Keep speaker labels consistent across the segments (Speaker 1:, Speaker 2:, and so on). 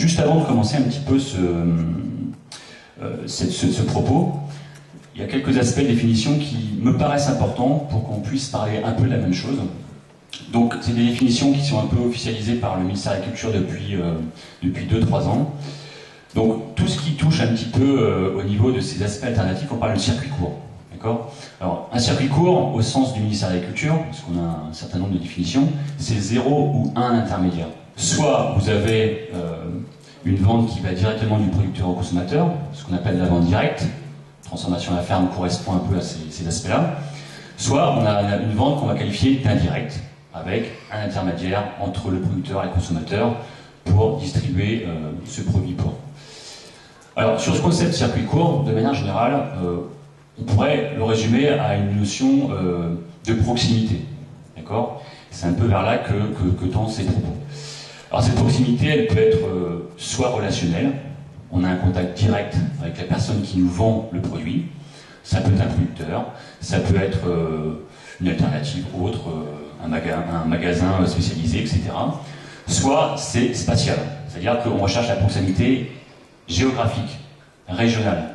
Speaker 1: juste avant de commencer un petit peu ce propos, il y a quelques aspects de définition qui me paraissent importants pour qu'on puisse parler un peu de la même chose. Donc, c'est des définitions qui sont un peu officialisées par le ministère de la Culture depuis 2-3 ans. Donc, tout ce qui touche un petit peu au niveau de ces aspects alternatifs, on parle de circuit court. D'accord ? Alors, un circuit court, au sens du ministère de la Culture, parce qu'on a un certain nombre de définitions, c'est 0 ou 1 intermédiaire. Soit vous avez une vente qui va directement du producteur au consommateur, ce qu'on appelle la vente directe, transformation à la ferme correspond un peu à ces aspects-là. Soit on a une vente qu'on va qualifier d'indirecte, avec un intermédiaire entre le producteur et le consommateur pour distribuer ce produit porc. Alors sur ce concept de circuit court, de manière générale, on pourrait le résumer à une notion de proximité. D'accord ? C'est un peu vers là que tendent ces propos. Alors cette proximité, elle peut être soit relationnelle, on a un contact direct avec la personne qui nous vend le produit, ça peut être un producteur, ça peut être une alternative autre, un magasin spécialisé, etc. Soit c'est spatial, c'est-à-dire qu'on recherche la proximité géographique, régionale.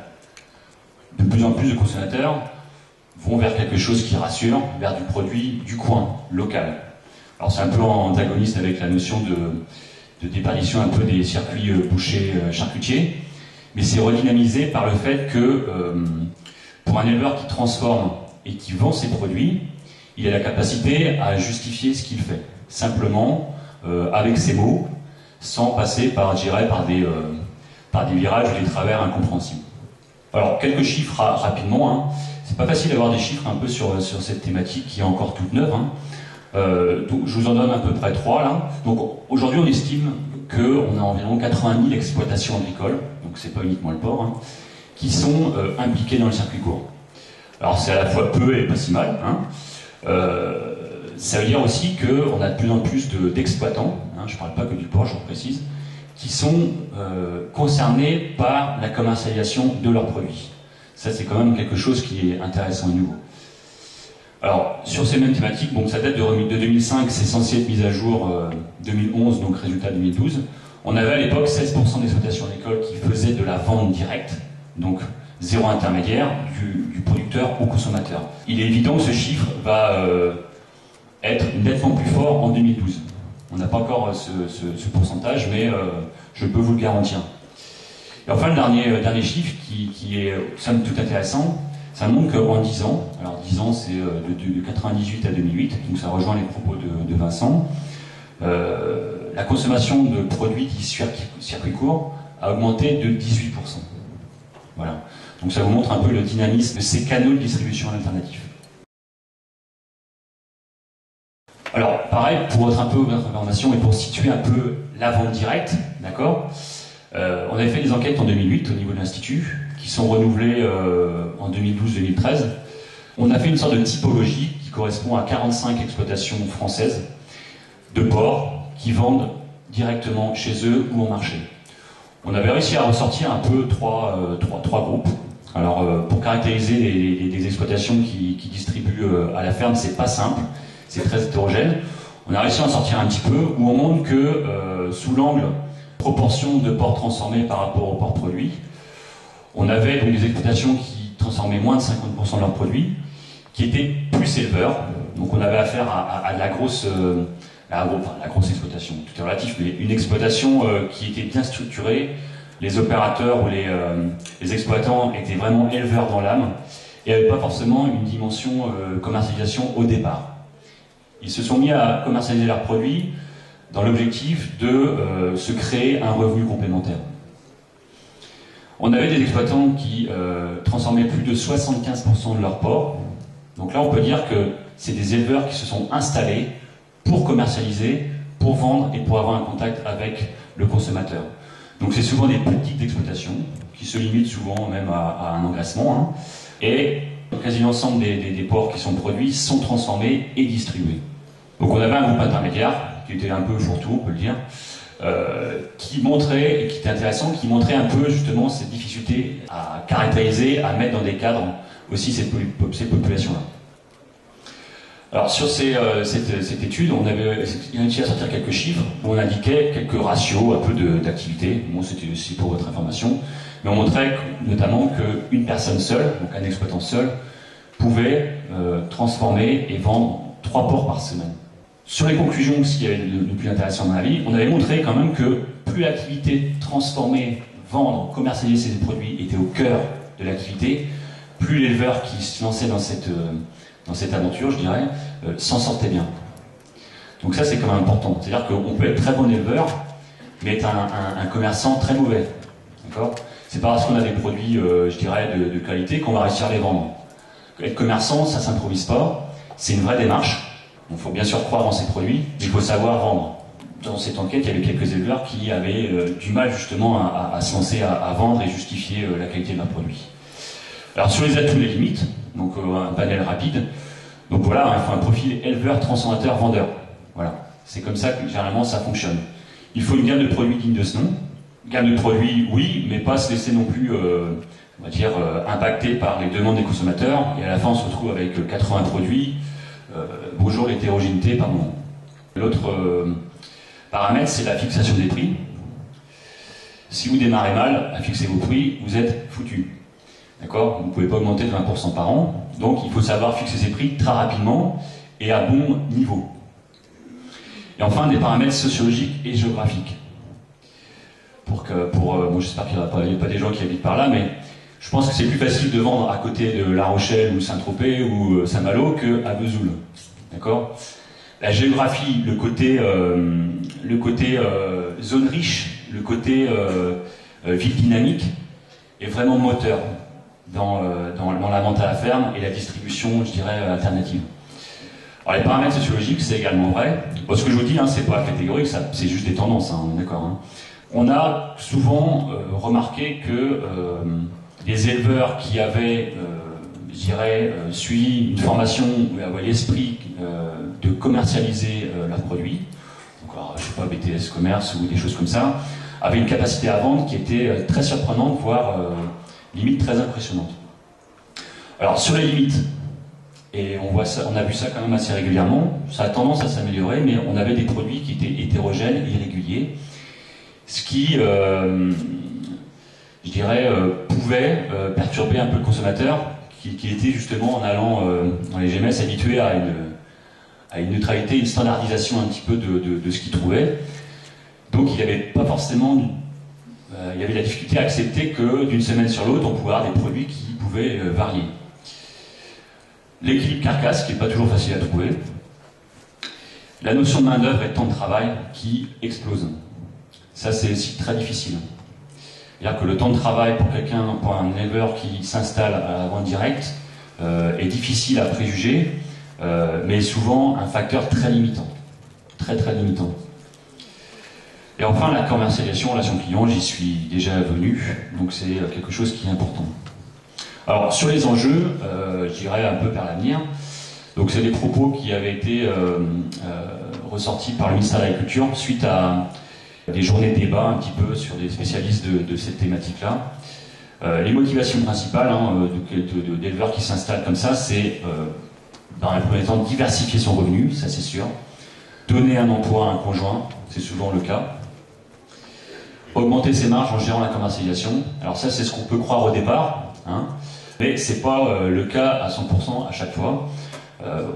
Speaker 1: De plus en plus de consommateurs vont vers quelque chose qui rassure, vers du produit du coin, local. Alors c'est un peu antagoniste avec la notion de déperdition un peu des circuits bouchers charcutiers, mais c'est redynamisé par le fait que pour un éleveur qui transforme et qui vend ses produits, il a la capacité à justifier ce qu'il fait, simplement avec ses mots, sans passer par, je dirais, par des virages ou des travers incompréhensibles. Alors, quelques chiffres rapidement. Hein. C'est pas facile d'avoir des chiffres un peu sur cette thématique qui est encore toute neuve. Hein. Donc, je vous en donne à peu près 3 là. Donc, aujourd'hui, on estime qu'on a environ 80 000 exploitations agricoles, donc c'est pas uniquement le porc, hein, qui sont impliquées dans le circuit court. Alors, c'est à la fois peu et pas si mal. Hein. Ça veut dire aussi qu'on a de plus en plus d'exploitants, hein, je ne parle pas que du porc, je vous précise, qui sont concernés par la commercialisation de leurs produits. Ça, c'est quand même quelque chose qui est intéressant et nouveau. Alors, sur ces mêmes thématiques, bon, ça date de 2005, c'est censé être mis à jour 2011, donc résultat 2012. On avait à l'époque 16% d'exploitations agricoles qui faisaient de la vente directe, donc zéro intermédiaire, du producteur au consommateur. Il est évident que ce chiffre va être nettement plus fort en 2012. On n'a pas encore ce pourcentage, mais je peux vous le garantir. Et enfin, le dernier chiffre qui est somme toute intéressant, ça montre qu'en 10 ans, alors 10 ans c'est de 98 à 2008, donc ça rejoint les propos de Vincent, la consommation de produits dits circuit court a augmenté de 18%. Voilà. Donc ça vous montre un peu le dynamisme de ces canaux de distribution alternatifs. Alors, pareil, pour votre information et pour situer un peu la vente directe, d'accord, on avait fait des enquêtes en 2008 au niveau de l'Institut, qui sont renouvelées en 2012-2013. On a fait une sorte de typologie qui correspond à 45 exploitations françaises de porcs qui vendent directement chez eux ou au marché. On avait réussi à ressortir un peu trois groupes. Alors, pour caractériser les exploitations qui distribuent à la ferme, c'est pas simple. C'est très hétérogène. On a réussi à en sortir un petit peu, où on montre que, sous l'angle proportion de porcs transformés par rapport aux porcs produits, on avait donc des exploitations qui transformaient moins de 50% de leurs produits, qui étaient plus éleveurs. Donc on avait affaire à la grosse exploitation, tout est relatif, mais une exploitation qui était bien structurée. Les opérateurs ou les exploitants étaient vraiment éleveurs dans l'âme et n'avaient pas forcément une dimension commercialisation au départ. Ils se sont mis à commercialiser leurs produits dans l'objectif de se créer un revenu complémentaire. On avait des exploitants qui transformaient plus de 75% de leurs porcs. Donc là, on peut dire que c'est des éleveurs qui se sont installés pour commercialiser, pour vendre et pour avoir un contact avec le consommateur. Donc c'est souvent des petites exploitations qui se limitent souvent même à un engraissement. Hein, et quasi l'ensemble des porcs qui sont produits sont transformés et distribués. Donc on avait un groupe intermédiaire qui était un peu fourre-tout, on peut le dire, qui montrait, et qui était intéressant, qui montrait un peu justement cette difficulté à caractériser, à mettre dans des cadres aussi ces populations-là. Alors sur cette étude, on avait réussi à sortir quelques chiffres où on indiquait quelques ratios un peu d'activité. Bon, c'était aussi pour votre information, mais on montrait notamment qu'une personne seule, donc un exploitant seul, pouvait transformer et vendre 3 porcs par semaine. Sur les conclusions, ce qui avait le plus intéressant dans la vie, on avait montré quand même que plus l'activité transformer, vendre, commercialiser ses produits était au cœur de l'activité, plus l'éleveur qui se lançait dans cette aventure, je dirais, s'en sortait bien. Donc ça, c'est quand même important. C'est-à-dire qu'on peut être très bon éleveur, mais être un commerçant très mauvais. D'accord ? C'est pas parce qu'on a des produits, je dirais, de qualité qu'on va réussir à les vendre. Être commerçant, ça s'improvise pas. C'est une vraie démarche. Il faut bien sûr croire en ses produits, mais il faut savoir vendre. Dans cette enquête, il y avait quelques éleveurs qui avaient du mal justement à se lancer à vendre et justifier la qualité de leurs produits. Alors sur les atouts et les limites, donc un panel rapide. Donc voilà, il faut un profil éleveur, transformateur, vendeur. Voilà, c'est comme ça que généralement ça fonctionne. Il faut une gamme de produits digne de ce nom. Gamme de produits, oui, mais pas se laisser non plus, on va dire, impacté par les demandes des consommateurs. Et à la fin, on se retrouve avec 80 produits. Bonjour l'hétérogénéité par moment. L'autre paramètre, c'est la fixation des prix. Si vous démarrez mal à fixer vos prix, vous êtes foutu. D'accord ? Vous ne pouvez pas augmenter de 20% par an. Donc il faut savoir fixer ses prix très rapidement et à bon niveau. Et enfin, des paramètres sociologiques et géographiques. Bon, j'espère qu'il n'y a pas des gens qui habitent par là, mais je pense que c'est plus facile de vendre à côté de La Rochelle ou Saint-Tropez ou Saint-Malo qu'à Vesoul. D'accord ? La géographie, le côté zone riche, le côté ville dynamique est vraiment moteur dans la vente à la ferme et la distribution, je dirais, alternative. Alors les paramètres sociologiques, c'est également vrai. Bon, ce que je vous dis, c'est pas catégorique, c'est juste des tendances, on est d'accord. On a souvent remarqué que les éleveurs qui avaient, je dirais, suivi une formation où avaient l'esprit de commercialiser leurs produits, donc, alors, je sais pas, BTS commerce ou des choses comme ça, avaient une capacité à vendre qui était très surprenante, voire limite très impressionnante. Alors sur les limites, et on a vu ça quand même assez régulièrement, ça a tendance à s'améliorer, mais on avait des produits qui étaient hétérogènes et irréguliers, ce qui, je dirais, pouvait perturber un peu le consommateur qui était justement en allant dans les GMS habitué à une neutralité, une standardisation un petit peu de ce qu'il trouvait. Donc il n'y avait pas forcément, il y avait la difficulté à accepter que d'une semaine sur l'autre, on pouvait avoir des produits qui pouvaient varier. L'équilibre carcasse qui n'est pas toujours facile à trouver. La notion de main-d'œuvre et de temps de travail qui explose. Ça, c'est aussi très difficile. C'est-à-dire que le temps de travail pour un éleveur qui s'installe à la vente directe est difficile à préjuger, mais souvent un facteur très limitant. Très très limitant. Et enfin, la commercialisation, relation client, j'y suis déjà venu, donc c'est quelque chose qui est important. Alors, sur les enjeux, je dirais un peu vers l'avenir, donc c'est des propos qui avaient été ressortis par le ministère de l'Agriculture suite à des journées de débat un petit peu sur des spécialistes de cette thématique-là. Les motivations principales d'éleveurs qui s'installent comme ça, c'est dans un premier temps diversifier son revenu, ça c'est sûr, donner un emploi à un conjoint, c'est souvent le cas, augmenter ses marges en gérant la commercialisation. Alors ça c'est ce qu'on peut croire au départ, mais c'est pas le cas à 100% à chaque fois.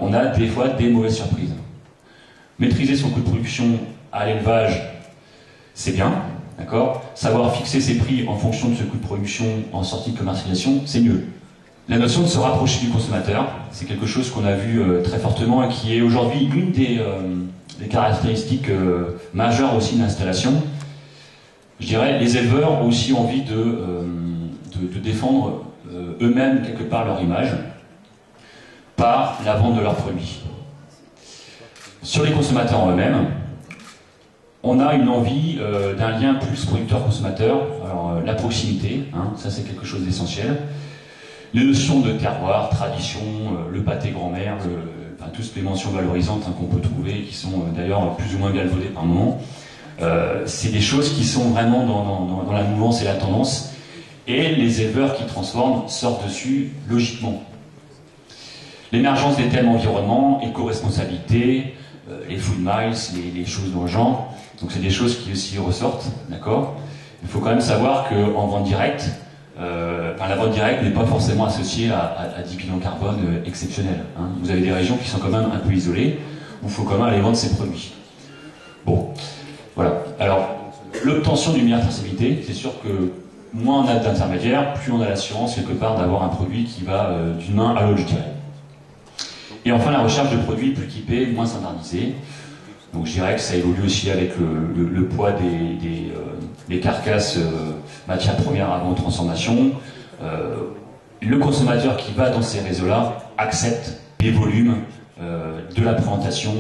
Speaker 1: On a des fois des mauvaises surprises. Maîtriser son coût de production à l'élevage, c'est bien, d'accord. Savoir fixer ses prix en fonction de ce coût de production en sortie de commercialisation, c'est mieux. La notion de se rapprocher du consommateur, c'est quelque chose qu'on a vu très fortement et qui est aujourd'hui une des caractéristiques majeures aussi de l'installation. Je dirais, les éleveurs ont aussi envie de défendre eux-mêmes quelque part leur image par la vente de leurs produits. Sur les consommateurs eux-mêmes, on a une envie d'un lien plus producteur-consommateur. Alors la proximité, ça c'est quelque chose d'essentiel. Les notions de terroir, tradition, le pâté grand-mère, toutes les mentions valorisantes qu'on peut trouver, qui sont d'ailleurs plus ou moins galvaudées par moment. C'est des choses qui sont vraiment dans la mouvance et la tendance. Et les éleveurs qui transforment sortent dessus logiquement. L'émergence des thèmes environnement, éco-responsabilité, les food miles, les choses dans le genre. Donc c'est des choses qui aussi ressortent, d'accord. Il faut quand même savoir qu'en vente directe, la vente directe n'est pas forcément associée à des bilans carbone exceptionnels. Hein. Vous avez des régions qui sont quand même un peu isolées, où il faut quand même aller vendre ses produits. Bon, voilà. Alors, l'obtention d'une meilleure traçabilité, c'est sûr que moins on a d'intermédiaires, plus on a l'assurance quelque part d'avoir un produit qui va d'une main à l'autre, je dirais. Et enfin, la recherche de produits plus typés, moins standardisés. Donc je dirais que ça évolue aussi avec le poids des carcasses matières premières avant transformation. Le consommateur qui va dans ces réseaux-là accepte des volumes, de la présentation,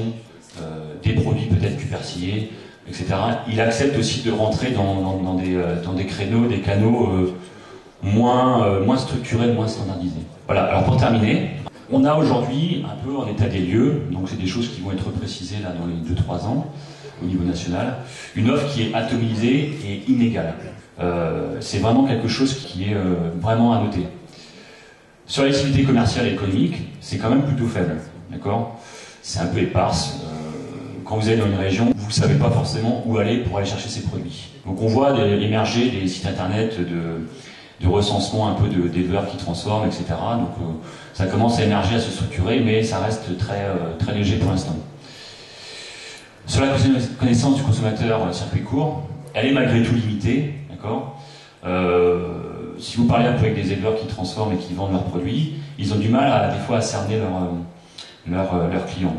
Speaker 1: des produits peut-être plus persillés, etc. Il accepte aussi de rentrer dans des créneaux, des canaux moins structurés, moins standardisés. Voilà, alors pour terminer, on a aujourd'hui un peu en état des lieux, donc c'est des choses qui vont être précisées là dans les 2-3 ans au niveau national, une offre qui est atomisée et inégale. C'est vraiment quelque chose qui est vraiment à noter. Sur l'activité commerciale et économique, c'est quand même plutôt faible, d'accord? C'est un peu éparse. Quand vous allez dans une région, vous ne savez pas forcément où aller pour aller chercher ces produits. Donc on voit émerger des sites internet de recensement un peu d'éleveurs qui transforment, etc. Donc ça commence à émerger, à se structurer, mais ça reste très léger pour l'instant. Sur la connaissance du consommateur circuit court, elle est malgré tout limitée, d'accord. Si vous parlez un peu avec des éleveurs qui transforment et qui vendent leurs produits, ils ont du mal des fois à cerner leurs clients.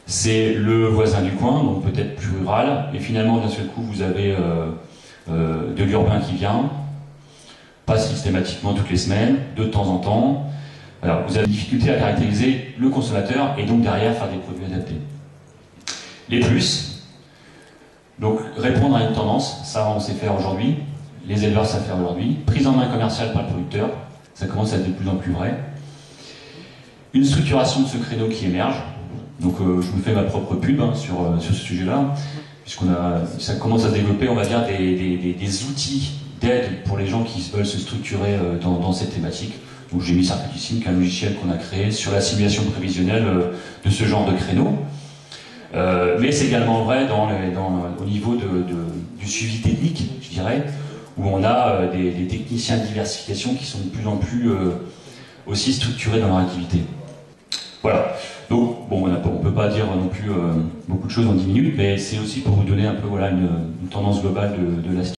Speaker 1: C'est le voisin du coin, donc peut-être plus rural, et finalement d'un seul coup vous avez de l'urbain qui vient, pas systématiquement toutes les semaines, de temps en temps. Alors vous avez des difficultés à caractériser le consommateur et donc derrière faire des produits adaptés. Les plus, donc répondre à une tendance, ça on sait faire aujourd'hui, les éleveurs savent faire aujourd'hui, prise en main commerciale par le producteur, ça commence à être de plus en plus vrai. Une structuration de ce créneau qui émerge, donc je me fais ma propre pub sur ce sujet-là, ça commence à se développer, on va dire, des outils d'aide pour les gens qui veulent se structurer dans cette thématique. Donc j'ai mis Circuitsim, qui est un logiciel qu'on a créé sur la simulation prévisionnelle de ce genre de créneau. Mais c'est également vrai au niveau du suivi technique, je dirais, où on a des techniciens de diversification qui sont de plus en plus aussi structurés dans leur activité. Voilà. Donc, bon, on ne peut pas dire non plus beaucoup de choses en 10 minutes, mais c'est aussi pour vous donner un peu une tendance globale de la situation.